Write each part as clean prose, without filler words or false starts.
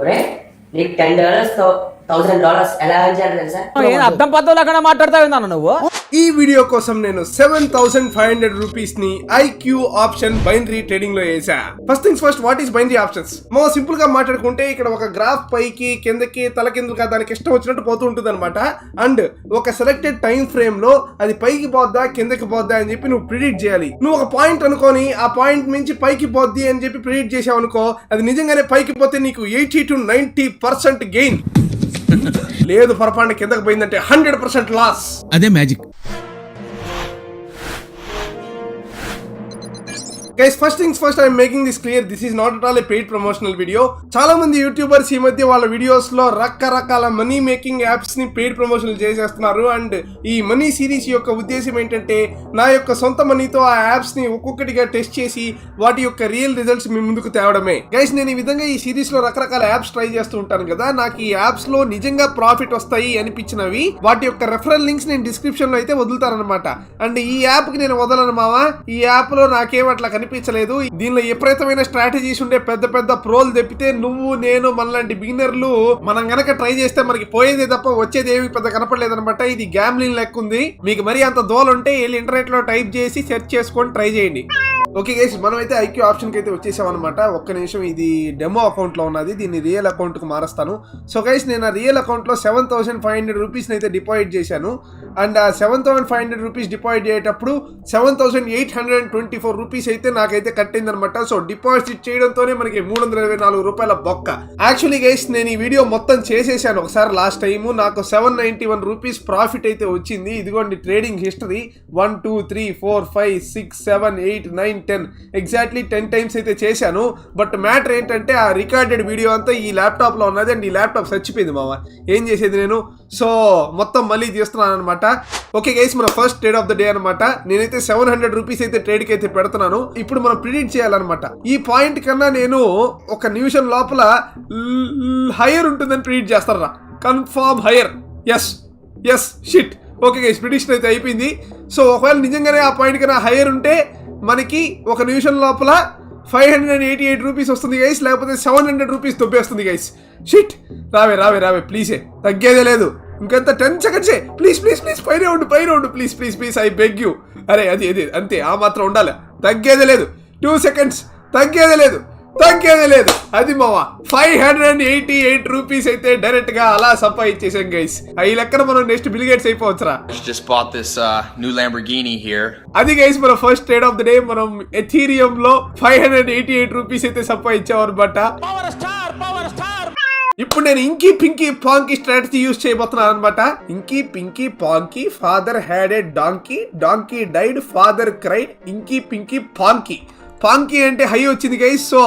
ఒరే నీకు $10 $1,000 ఎలా చేయాలి తెలుసా? అర్థం పద్ధతి లేకుండా మాట్లాడతావు నువ్వు. ఈ వీడియో కోసం నేను 7,500 రూపీస్ ని ఐక్యూ ఆప్షన్ బైనరీ ట్రేడింగ్ లో వేసా. First things first, what is binary options? మనం సింపుల్ గా మాట్లాడుకుంటే ఇక్కడ ఒక గ్రాఫ్ పైకి కిందకి తలకిందులుగా దానికి ఇష్టం వచ్చినట్టు పోతూ ఉంటుంది అనమాట. అండ్ ఒక సెలెక్టెడ్ టైం ఫ్రేమ్ లో అది పైకి పోద్దా కిందకి పోద్దా అని చెప్పి నువ్వు ప్రిడిక్ట్ చేయాలి. నువ్వు ఒక పాయింట్ అనుకొని ఆ పాయింట్ నుంచి పైకి పోద్ది అని చెప్పి ప్రిడిక్ట్ చేసావు అనుకో, అది నిజంగానే పైకి పోతే నీకు 80 to 90% గెయిన్. లేదు పొరపాటు కిందకి పోయిందంటే 100% లాస్. అదే magic. Guys, first things first, I am making this clear. This is not at all a paid promotional video. చాలా మంది యూట్యూబర్స్ ఈ మధ్య వాళ్ళ వీడియోస్ లో రకరకాల మనీ మేకింగ్ యాప్స్ ని పెయిడ్ ప్రమోషన్లు చేసేస్తున్నారు. అండ్ ఈ మనీ సిరీస్ యొక్క ఉద్దేశం ఏంటంటే నా యొక్క సొంత మనీతో ఆ యాప్స్ ని ఒక్కొక్కటిగా టెస్ట్ చేసి వాటి యొక్క రియల్ రిజల్ట్స్ మీ ముందుకు తేవడమే. గైస్, నేను ఈ విధంగా ఈ సిరీస్ లో రకరకాల యాప్స్ ట్రై చేస్తూ ఉంటాను కదా. నాకు ఈ యాప్స్ లో నిజంగా ప్రాఫిట్ వస్తాయి అనిపించినవి వాటి యొక్క రెఫరల్ లింక్స్ నేను డిస్క్రిప్షన్ లో అయితే వదులుతానన్నమాట. అండ్ ఈ యాప్ కి నేను వదలను మావా. ఈ యాప్ లో నాకేం అట్లా కనిపించలేదు. దీనిలో విపరీతమైన స్ట్రాటజీస్ ఉండే పెద్ద పెద్ద ప్రోలు తెప్పితే నువ్వు నేను మనలాంటి బిగినర్లు మనం గనక ట్రై చేస్తే మనకి పోయేదే తప్ప వచ్చేది ఏమి పెద్ద కనపడలేదు అనమాట. ఇది గ్యాంబ్లింగ్ లెక్క ఉంది. మీకు మరి అంత దోలు ఉంటే వెళ్ళి ఇంటర్నెట్ లో టైప్ చేసి సెర్చ్ చేసుకొని ట్రై చేయండి. ఓకే గైస్, మనం అయితే ఐక్యూ ఆప్షన్ కి అయితే వచ్చేసాం అనమాట. ఒక్క నిమిషం, ఇది డెమో అకౌంట్ లో ఉన్నది, దీన్ని రియల్ అకౌంట్ కు మారుస్తాను. సో గైస్, నేను ఆ రియల్ అకౌంట్ లో 7,500 రూపీస్ అయితే డిపాజిట్ చేశాను. అండ్ ఆ 7,500 రూపీస్ డిపాజిట్ అయ్యేటప్పుడు 7,824 రూపీస్ అయితే నాకైతే కట్టింది అనమాట. సో డిపాజిట్ చేయడంతోనే మనకి 324 రూపాయల బొక్క. యాక్చువల్లీ గైస్, నేను ఈ వీడియో మొత్తం చేసేసాను ఒకసారి లాస్ట్ టైం. నాకు 791 రూపీస్ ప్రాఫిట్ అయితే వచ్చింది. ఇదిగోండి ట్రేడింగ్ హిస్టరీ. 1 2 3 4 5 6 7 8 9 10 ఎగ్జాక్ట్లీ 10 టైమ్స్ అయితే చేశాను. బట్ మ్యాటర్ ఏంటంటే ఆ రికార్డెడ్ వీడియో అంతా ఈ ల్యాప్టాప్ లో ఉన్నది. అండ్ ఈ ల్యాప్టాప్ చచ్చిపోయింది మామ. ఏం చేసేది నేను? సో మొత్తం మళ్ళీ తీస్తున్నాను అనమాట. ఓకే గైస్, మన first trade of the day అనమాట. నేనైతే 700 రూపీస్ అయితే ట్రేడ్ కి అయితే పెడుతున్నాను. ఇప్పుడు మనం ప్రిడిక్ట్ చేయాలన్నమాట. ఈ పాయింట్ కన్నా నేను ఒక నిమిషం లోపల హైయర్ ఉంటుందని ప్రిడిక్ట్ చేస్తారా? Confirm higher. Yes yes shit. Okay guys, prediction అయితే అయిపోయింది. సో ఒకవేళ నిజంగానే ఆ పాయింట్ కన్నా హైయర్ ఉంటే మనకి ఒక నిమిషం లోపల 588 రూపీస్ వస్తుంది గైస్. లేకపోతే 700 రూపీస్ దొబ్బేస్తుంది గైస్. షిట్. రావే రావే రావే ప్లీజే, తగ్గేదే లేదు. ఇంకంత 10 సెకండ్సే. ప్లీజ్ ప్లీజ్ ప్లీజ్ పైన ఉండు please please please, I beg you. అరే అది అది అంతే, ఆ మాత్రం ఉండాలి. తగ్గేదే లేదు. 2 సెకండ్స్, తగ్గేదే లేదు. అది మావా 588 రూపీస్ అయితే డైరెక్ట్ గా అలా సంపాదించేసాం గైస్. ఈ లెక్కన మనం నెక్స్ట్ బిల్ గేట్స్ అయిపోవచ్చురా. Just bought this new Lamborghini here. అది గైస్ మన first trade of the day. మనం ఎథీరియం లో 588 రూపీస్ అయితే సంపాదించాం అనమాట. ఇప్పుడు నేను inky pinky ponky strategy use చేయబోతున్నాను అనమాట. Inky pinky ponky, father had a donkey, donkey died, father cried, inky pinky ponky. Ponky అంటే హై వచ్చింది గైస్. సో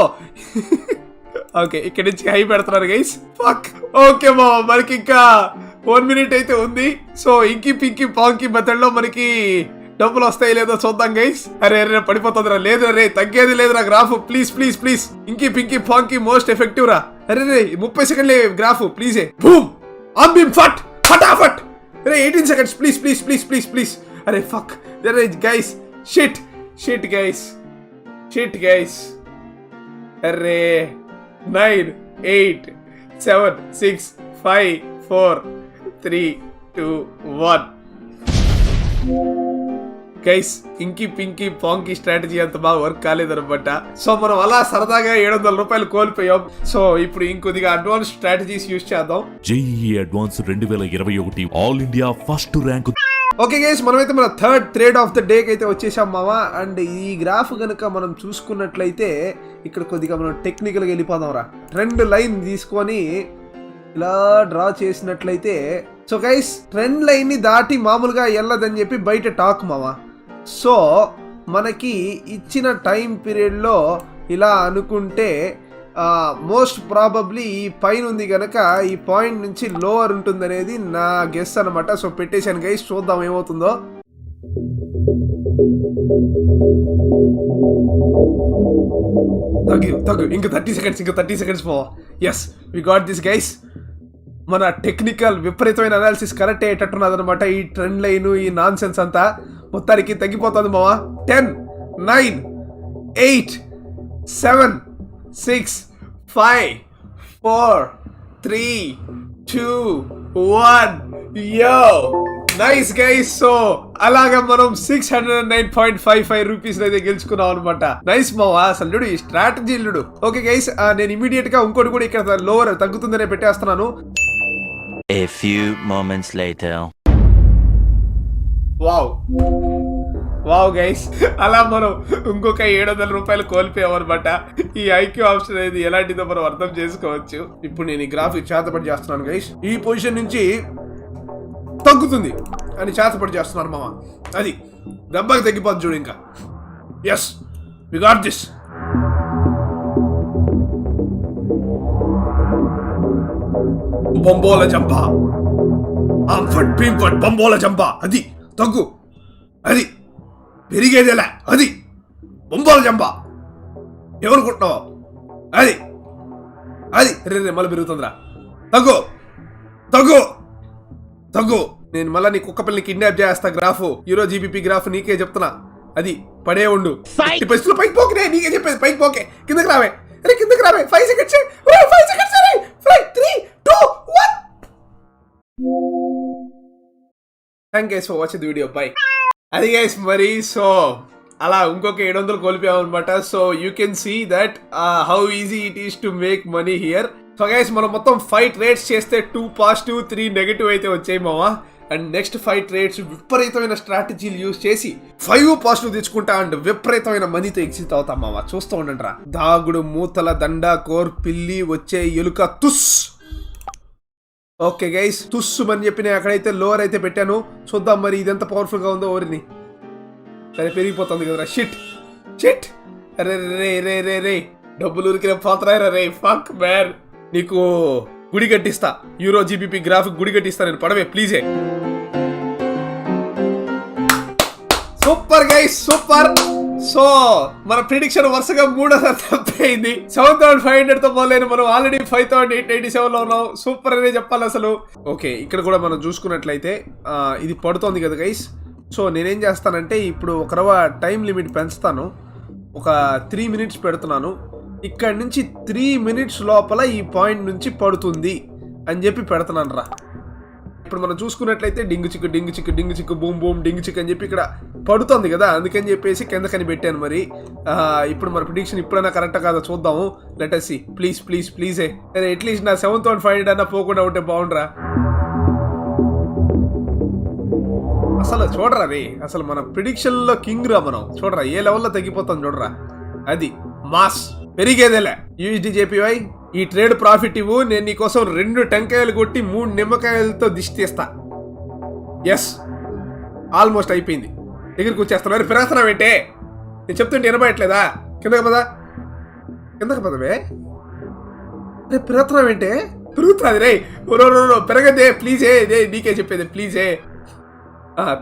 ఓకే, ఇక్కడ నుంచి హై పెడుతున్నారు గైస్. ఫక్. ఓకే మా, మనకి ఇంకా 1 మినిట్ అయితే ఉంది. సో ఇంకీ పింకీ పాంకీ మెథడ్ లో మనకి డబ్బులు వస్తాయి లేదో చూద్దాం గైస్. అరే అరే పడిపోతుందిరా. లేదు రే, తగ్గేది లేదు రా graph. Please please please, inky pinky ponky most effective రా. అరే రే 30 సెకండ్లే గ్రాఫ్. ప్లీజే. బూమ్ అంబిమ్ ఫట్ ఫటాఫట్. అరే 18 seconds please please please please please. అరే ఫక్. అరే guys, shit shit guys, shit guys. అరే 9 8 7 6 5 4 3 2 1. గైస్, ఇంకీ పింకీ పాంకీ స్ట్రాటజీ అంత బాగా వర్క్ కాలేదన్నమాట. సో మనం అలా సరదాగా 700 రూపాయలు కోల్పోయాం. సో ఇప్పుడు ఇంకొద్దిగా అడ్వాన్స్ స్ట్రాటజీస్ యూజ్ చేద్దాం. JEE advance 2021 all India first rank. Okay guys, మనమైతే మన third trade of the day కి అయితే వచ్చేసాం మావా. అండ్ ఈ గ్రాఫ్ కనుక మనం చూసుకున్నట్లయితే ఇక్కడ కొద్దిగా మనం టెక్నికల్గా వెళ్ళిపోదాం రా. ట్రెండ్ లైన్ తీసుకొని ఇలా డ్రా చేసినట్లయితే, సో గైస్ ట్రెండ్ లైన్ ని దాటి మామూలుగా వెళ్ళదని చెప్పి బయట టాక్ మావా. సో మనకి ఇచ్చిన టైం పీరియడ్ లో ఇలా అనుకుంటే మోస్ట్ ప్రాబబ్లీ ఈ పైన ఉంది కనుక ఈ పాయింట్ నుంచి లోవర్ ఉంటుంది అనేది నా గెస్ అనమాట. సో పెట్టేశాను గైస్, చూద్దాం ఏమవుతుందో. తగ్గు ఇంకా 30 సెకండ్స్ పో. Yes, we got this guys. మన టెక్నికల్ విపరీతమైన అనాలిసిస్ కరెక్ట్ అయ్యేటట్టున్నది అనమాట. ఈ ట్రెండ్ లైన్, ఈ నాన్ సెన్స్ అంతా మొత్తానికి తగ్గిపోతుంది మావా. 10 9 8 7 6 5 4, 3, 2, 1. Yo! Nice guys. సో అలాగా మనం 609.55 రూపీస్ అయితే గెలుచుకున్నాం అనమాట. నైస్ మావా, అసలు చూడు ఈ స్ట్రాటజీ చూడు. ఓకే గైస్, నేను ఇమీడియట్ గా ఇంకోటి కూడా ఇక్కడ లోవర్ తగ్గుతుందనే పెట్టేస్తున్నాను. A few moments later. Wow guys, అలా మనం ఇంకొక 700 రూపాయలు కోల్పోయామన్నమాట. ఈ ఐక్యూ ఆప్షన్ అనేది ఎలాంటిదో మనం అర్థం చేసుకోవచ్చు. ఇప్పుడు నేను ఈ గ్రాఫిక్ చేతపడి చేస్తున్నాను గైస్. ఈ పొజిషన్ నుంచి తగ్గుతుంది అని చేతపడి చేస్తున్నాను మామ. అది దెబ్బకి తగ్గిపోద్ది చూడు ఇంకా. Yes, we got this. బొంబోల జంప, అంఫట్ పింఫట్ బొంబోల జంప. అది తగ్గు, అది పెరిగేదేలా, అది బొంబోల జంప. ఎవరుకుంటున్నావు? అది అది రే మళ్ళీ పెరుగుతుందిరా. తగ్గు తగ్గు తగ్గు. నేను మళ్ళీ నీ కుక్క పిల్లని కిడ్నాప్ చేస్తా. గ్రాఫ్ ఈరోజు జీబీపీ గ్రాఫ్ నీకే చెప్తున్నా. అది పడే ఉండు. పరిస్థితులు పైకి పోకే, నీకే చెప్పేది పైకి పోకే. కిందకి రావే, అరే కిందకి రావే. 5 seconds 5 seconds. 3, 2, 1. Thank guys for watching the video. Bye. అది గైస్ మరి. సో అలా ఇంకొక 700 కోల్పోయాం అనమాట. So you can see that how easy it is to make money here. So guys మనం మొత్తం 5 ట్రేడ్స్ చేస్తే 2 పాజిటివ్ 3 నెగటివ్ అయితే వచ్చాయి మావా. అండ్ నెక్స్ట్ 5 ట్రేడ్స్ విపరీతమైన స్ట్రాటజీలు యూజ్ చేసి 5 పాజిటివ్ తెచ్చుకుంటా అండ్ విపరీతమైన మనీతో ఎగ్జిట్ అవుతాం మావా. చూస్తూ ఉండండి రా. దాగుడు మూతల దండ కోర్ పిల్లి వచ్చే ఎలుక తుస్. ఓకే గైస్, తుస్సు అని చెప్పి నేను అక్కడైతే లోవర్ అయితే పెట్టాను. చూద్దాం మరి ఇది ఎంత పవర్ఫుల్ గా ఉందో. ఓరిని సరే పెరిగిపోతుంది కదరా. Shit shit. అరే రే రే రే రే, డబ్బులు ఉరికిన పోతరాయరా రే. ఫక్ మ్యాన్, నీకు గుడి కట్టిస్తా. యూరో జీబీపీ గ్రాఫిక్ గుడి కట్టిస్తా నేను. పడవే ప్లీజే. Super guys, super. సో మన ప్రిడిక్షన్ వరుసగా 3సారి తప్పైంది. 7,500 తో మొదలైన మనం ఆల్రెడీ 5,887 లో ఉన్నాం. సూపర్ అనే చెప్పాలి అసలు. ఓకే, ఇక్కడ కూడా మనం చూసుకున్నట్లయితే ఇది పడుతోంది కదా గైస్. సో నేనేం చేస్తానంటే ఇప్పుడు ఒక రవ టైం లిమిట్ పెంచుతాను. ఒక 3 మినిట్స్ పెడుతున్నాను. ఇక్కడ నుంచి 3 మినిట్స్ లోపల ఈ పాయింట్ నుంచి పడుతుంది అని చెప్పి పెడుతున్నాను రా. ఇప్పుడు మనం చూసుకున్నట్లయితే డింగు చిక్కు డింగు చిక్కు డింగు చిక్కు బూమ్ బూమ్ డింగు చిక్కు అని చెప్పి ఇక్కడ పడుతుంది కదా. అందుకని చెప్పేసి కిందకని పెట్టాను. మరి ఇప్పుడు మన ప్రిడిక్షన్ ఇప్పుడైనా కరెక్ట్ కాదా చూద్దాము. Let us see. Please please ప్లీజే. అరే అట్లీస్ట్ నా 7,500 అన్నా పోకుండా ఉంటే బాగుండ్రా. అసలు చూడరా రే, అసలు మన ప్రిడిక్షన్ లో కింగ్ రా మనం. చూడరా ఏ లెవెల్లో తగ్గిపోతాం చూడరా. అది మాస్ పెరిగేదేలే. USDJPY ఈ ట్రేడ్ ప్రాఫిట్ ఇవ్వు. నేను నీకోసం 2 టెంకాయలు కొట్టి 3 నిమ్మకాయలతో దిష్టి తీస్తా. ఎస్, ఆల్మోస్ట్ అయిపోయింది. దగ్గరికి వచ్చేస్తున్నా. పెరుగుతున్నావేంటే? నేను చెప్తుంటే వినబడట్లేదా? కిందకి పదా, కిందకి పదవే. రే పెరుగుతున్నావేంటే? పెరుగుతుంది రే. పెరగదే ప్లీజే. నీకే చెప్పేది ప్లీజే.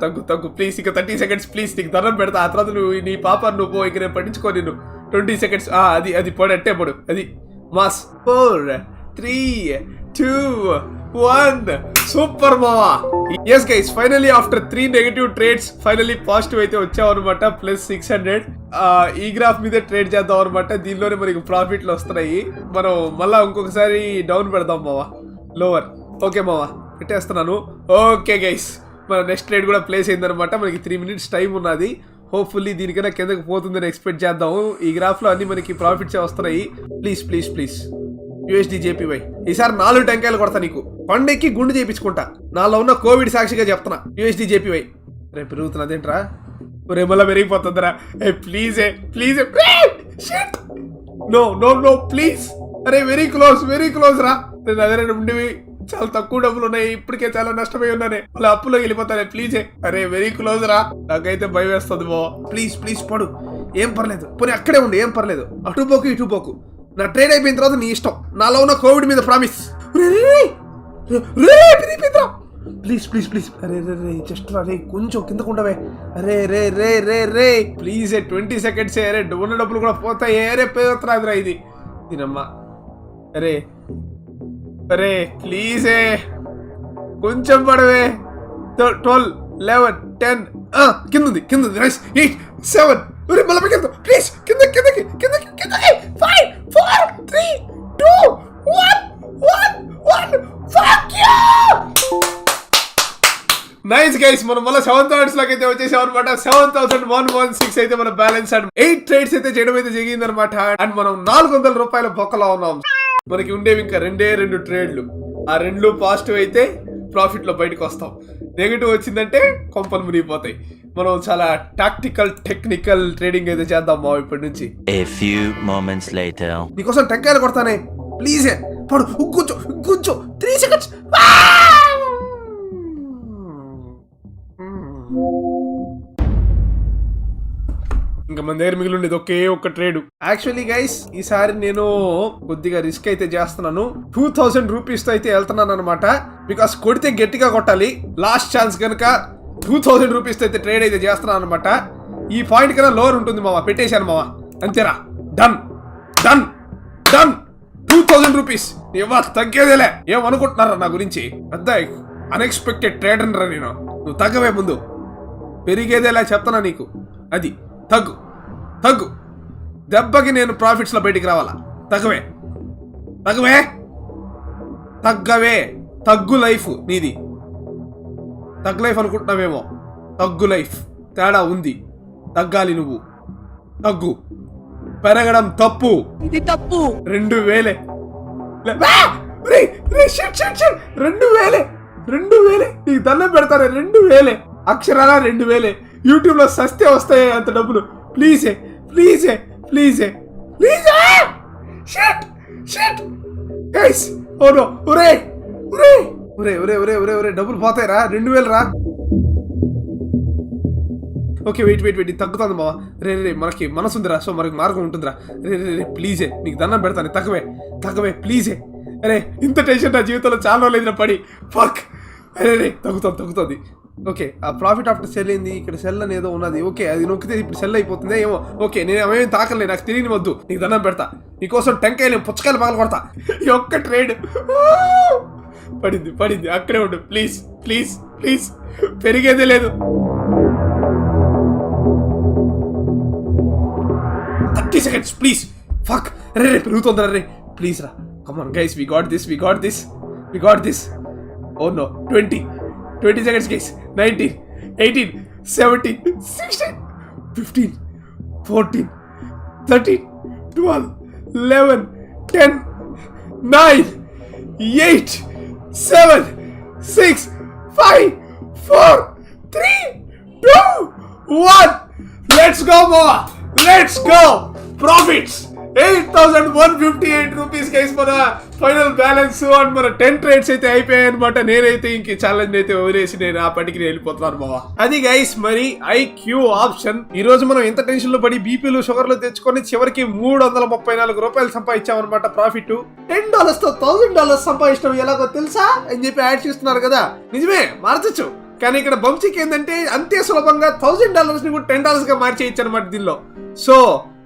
తగ్గు తగ్గు ప్లీజ్. ఇక 30 సెకండ్స్ ప్లీజ్. నీకు దండం పెడతా. ఆ తర్వాత నువ్వు నీ పాప నువ్వు ఇక నేను పట్టించుకో. నిన్ను 20 సెకండ్స్. అది అది పడు, అట్టే పడు. అది మాస్. 4, 3, 2, 1. సూపర్ మావా. Yes guys, finally after 3 negative trades finally positive అయితే వచ్చామన్నమాట. +600. ఈ గ్రాఫ్ మీద ట్రేడ్ చేద్దాం అనమాట. దీనిలోనే మనకి ప్రాఫిట్లు వస్తున్నాయి. మనం మళ్ళా ఇంకొకసారి డౌన్ పెడదాం మావా, లోవర్. ఓకే మావా, పెట్టేస్తున్నాను. ఓకే గైస్, మన నెక్స్ట్ ట్రేడ్ కూడా ప్లేస్ అయిందనమాట. మనకి 3 మినిట్స్ టైం ఉన్నది. హోప్ఫుల్లీ దీనికైనా కిందకి పోతుందని ఎక్స్పెక్ట్ చేద్దాము. ఈ గ్రాఫ్లో అన్ని మనకి ప్రాఫిట్సే వస్తున్నాయి. ప్లీజ్ ప్లీజ్ ప్లీజ్ USDJPY ఈసారి 4 టెంకాయలు కొడతా నీకు. పండెక్కి గుండు చేయించుకుంటా. నాలో ఉన్న కోవిడ్ సాక్షిగా చెప్తున్నా. USDJPY రేపు పెరుగుతున్నదేంట్రా? రేపు మళ్ళీ పెరిగిపోతుందిరా. ప్లీజే ప్లీజే. No no no please. అరే వెరీ క్లోజ్ రా. నేను అదే ఉండేవి చాలా తక్కువ డబ్బులు ఉన్నాయి. ఇప్పటికే చాలా నష్టపోయి ఉన్నానే. అలా అప్పులో వెళ్ళిపోతానే ప్లీజే. అరే వెరీ క్లోజ్ రా. నాకైతే భయం వేస్తుంది బో. ప్లీజ్ ప్లీజ్ పడు, ఏం పర్లేదు. పోనీ అక్కడే ఉండు, ఏం పర్లేదు. అటు పోకు ఇటు పోకు. నా ట్రేడ్ అయిపోయిన తర్వాత నీ ఇష్టం. నాలో ఉన్న కోవిడ్ మీద ప్రామిస్. Please please please. అరే రే రే జస్ట్ రే కొంచెం కిందకుండవే. అరే రే రే రే రే ప్లీజ్. 20 సెకండ్స్. అరే ఉన్న డబ్బులు కూడా పోతాయి. అరే పేరుతురాదురా ఇది దీనమ్మా. అరే అరే ప్లీజే కొంచెం పడవే. 12, 11, 10. కింద రైస్. 8, 7. మళ్ళీ కింద ప్లీజ్. కిందకి 5, 4, 3, 2, 1. నైస్ గైస్, మనం మళ్ళీ 7,000 లోకి అయితే వచ్చేసాం అనమాట. 7,116 అయితే మన బ్యాలెన్స్ అండ్ 8 ట్రేడ్స్ అయితే చేయడం అయితే జరిగింది అనమాట. అండ్ మనం 400 రూపాయల బొక్కలో ఉన్నాం. మనకి ఉండేవి ఇంకా 2 ట్రేడ్లు. ఆ 2 పాజిటివ్ అయితే ప్రాఫిట్ లో బయటకు వస్తాం. నెగిటివ్ వచ్చిందంటే కొంపలు మునిగిపోతాయి. మనం చాలా టాక్టికల్ టెక్నికల్ ట్రేడింగ్ అయితే చేద్దాం మా ఇప్పటి నుంచి. A few moments later. నీకోసం టెక్కాయలు కొడతానే, ప్లీజ్ పడు. కూర్చో 3 seconds. ఇంకా మన దగ్గర మిగిలి ఉండేది ఒకే ఒక్క ట్రేడ్. యాక్చువల్లీ గైస్ ఈసారి నేను కొద్దిగా రిస్క్ అయితే చేస్తున్నాను. 2,000 రూపీస్ తో అయితే వెళ్తున్నాను అనమాట. బికాస్ కొడితే గట్టిగా కొట్టాలి. లాస్ట్ ఛాన్స్ కనుక 2,000 రూపీస్ తో అయితే ట్రేడ్ అయితే చేస్తున్నాను అనమాట. ఈ పాయింట్ కన్నా లోవర్ ఉంటుంది మామ, పెట్టేశాను మామ. అంతేరా, డన్ 2,000 రూపీస్. ఇవ్వ తగ్గేదేలే. ఏమనుకుంటున్నారా నా గురించి? పెద్ద అన్ఎక్స్పెక్టెడ్ ట్రేడ్ రా నేను. నువ్వు తగ్గవే, ముందు పెరిగేదేలా చెప్తానా నీకు. అది తగ్గు దెబ్బకి నేను ప్రాఫిట్స్ లో బయటికి రావాలా. తగ్గవే తగ్గు లైఫ్ నీది. తగ్గు లైఫ్ అనుకుంటున్నావేమో, తగ్గు లైఫ్ తేడా ఉంది. తగ్గాలి నువ్వు. తగ్గు, పెరగడం తప్పు. ఇది తప్పు. 2,000 2,000 నీకు దండం పెడతారే. 2,000 అక్షరాల 2,000. యూట్యూబ్ లో సస్తే వస్తాయి అంత డబ్బులు. Please guys. ఓ నో, ఒరే డబ్బులు పోతాయిరా. 2,000 రా. ఓకే వెయిట్ తగ్గుతుంది బావా. రే మనకి మనసు ఉందిరా, సో మనకి మార్గం ఉంటుందిరా. రే ప్లీజే, నీకు దండం పెడతాను. తగ్గవే ప్లీజే. అరే ఇంత టెన్షన్ నా జీవితంలో చాలా రోజులు పడి. ఫక్. రే తగ్గుతుంది. ఓకే, ఆ ప్రాఫిట్ ఆఫ్టర్ సెల్ ఏంది? ఇక్కడ సెల్ అనేదో ఉన్నది. ఓకే, అది నొక్కితే ఇప్పుడు సెల్ అయిపోతుందే ఏమో. ఓకే, నేను అవేమి తాకలే, నాకు తెలియని వద్దు. నీకు దండం పెడతా. నీకోసం టెంకాయలు పుచ్చకాయలు పగల కొడతా. ఈ ఒక్క ట్రేడ్ పడింది. అక్కడే ఉండు ప్లీజ్. పెరిగేదే లేదు. 30 seconds ప్లీజ్. ఫక్. రే పెరుగుతుందిరా. రే ప్లీజ్ రా. Come on guys, we got this. Oh no, 20 seconds guys. 19, 18, 17, 16, 15, 14, 13, 12, 11, 10, 9, 8, 7, 6, 5, 4, 3, 2, 1. Let's go Moa. Let's go. Profits 8,158 rupees guys మన ఫైనల్ బ్యాలెన్స్. అండ్ మన 10 ట్రేడ్స్ అయితే అయిపోయాయి అనమాట. నేనైతే ఇంక ఛాలెంజ్ అయితే వదిలేసి నేను ఆ పటికి వెళ్ళిపోతున్నాను బావా. అది గైస్ మరి ఐక్యూ ఆప్షన్. ఈ రోజు మనం ఎంత టెన్షన్ లో పడి బీపీలు షుగర్లు తెచ్చుకొని చివరికి 334 రూపాయలు సంపాదించామన్నమాట. ప్రాఫిట్ $10 తో $1,000 సంపాదించడం ఎలాగో తెలుసా అని చెప్పి యాడ్ చేస్తున్నారు కదా. నిజమే, మార్చచ్చు. కానీ ఇక్కడ బంచికి ఏంటంటే అంతే సులభంగా $1,000 ని కూడా $10 గా మార్చేయచ్చు అనమాట దీనిలో. సో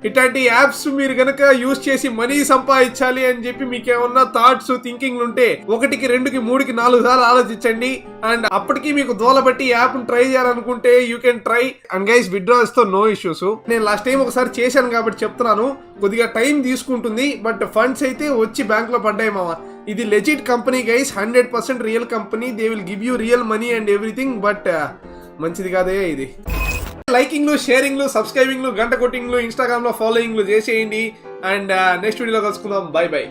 ఇట్లాంటి యాప్స్ మీరు గనక యూజ్ చేసి మనీ సంపాదించాలి అని చెప్పి మీకు ఏమన్నా థాట్స్ థింకింగ్ ఉంటే 1కి 2కి 3కి 4 సార్లు ఆలోచించండి. అండ్ అప్పటికి మీకు దోలబట్టి యాప్ ట్రై చేయాలనుకుంటే you can try. And guys withdrawals తో నో ఇష్యూస్. నేను లాస్ట్ టైం ఒకసారి చేశాను కాబట్టి చెప్తున్నాను. కొద్దిగా టైం తీసుకుంటుంది, బట్ ఫండ్స్ అయితే వచ్చి బ్యాంక్ లో పడ్డాయి మామ. ఇది legit company guys, 100% real company. They will give you real money and everything. But మంచిది కాదే ఇది. లైకింగ్లు, షేరింగ్లు, సబ్స్క్రైబింగ్లు, గంట కొట్టింగ్లు, ఇన్స్టాగ్రామ్ లో ఫాలోయింగ్లు చేసేయండి. అండ్ నెక్స్ట్ వీడియోలో కలుసుకుందాం. బై.